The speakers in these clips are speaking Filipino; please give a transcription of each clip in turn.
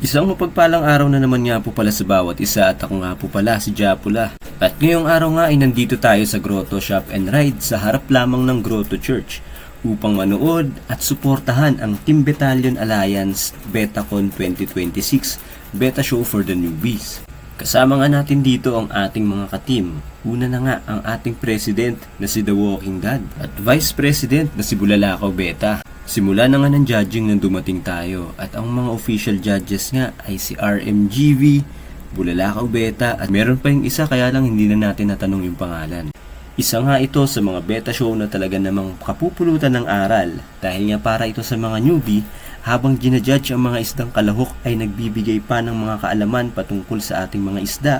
Isang mapagpalang araw na naman nga po pala sa bawat isa at ako nga po pala si Japula. At ngayong araw nga ay nandito tayo sa Grotto Shop and Ride sa harap lamang ng Grotto Church upang manood at suportahan ang Team Battalion Alliance BetaCon 2026 Beta Show for the Newbies. Kasama nga natin dito ang ating mga ka-team. Una na nga ang ating President na si The Walking Dad at Vice President na si Bulalakaw Beta. Simula na nga ng judging nang dumating tayo at ang mga official judges nga ay si RMGV, Bulalakaw Beta at meron pa yung isa kaya lang hindi na natin natanong yung pangalan. Isa nga ito sa mga beta show na talaga namang kapupulutan ng aral dahil nga para ito sa mga newbie habang ginajudge ang mga isdang kalahok ay nagbibigay pa ng mga kaalaman patungkol sa ating mga isda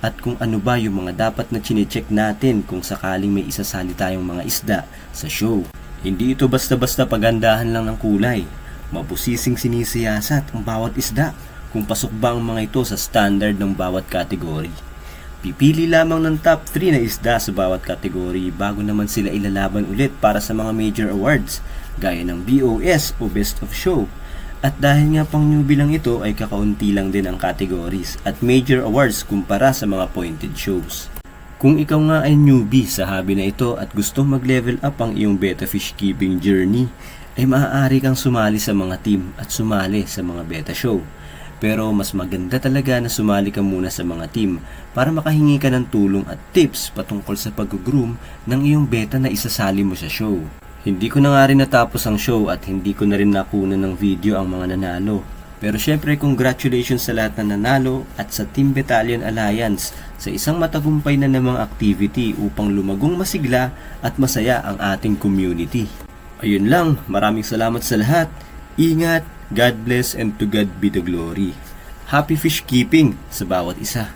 at kung ano ba yung mga dapat na chinecheck natin kung sakaling may isasali tayong mga isda sa show. Hindi ito basta-basta pagandahan lang ng kulay. Mabusising sinisiyasat ang bawat isda kung pasok ba ang mga ito sa standard ng bawat kategory. Pipili lamang ng top 3 na isda sa bawat kategory bago naman sila ilalaban ulit para sa mga major awards gaya ng BOS o Best of Show. At dahil nga pang newbie lang ito ay kakaunti lang din ang categories at major awards kumpara sa mga pointed shows. Kung ikaw nga ay newbie sa hobby na ito at gusto mag-level up ang iyong betta fish keeping journey, ay maaari kang sumali sa mga team at sumali sa mga betta show. Pero mas maganda talaga na sumali ka muna sa mga team para makahingi ka ng tulong at tips patungkol sa pag-groom ng iyong betta na isasali mo sa show. Hindi ko na nga rin natapos ang show at hindi ko na rin nakunan ng video ang mga nanalo. Pero syempre congratulations sa lahat na nanalo at sa Team Battalion Alliance sa isang matagumpay na namang activity upang lumagong masigla at masaya ang ating community. Ayun lang, maraming salamat sa lahat. Ingat, God bless and to God be the glory. Happy fish keeping sa bawat isa.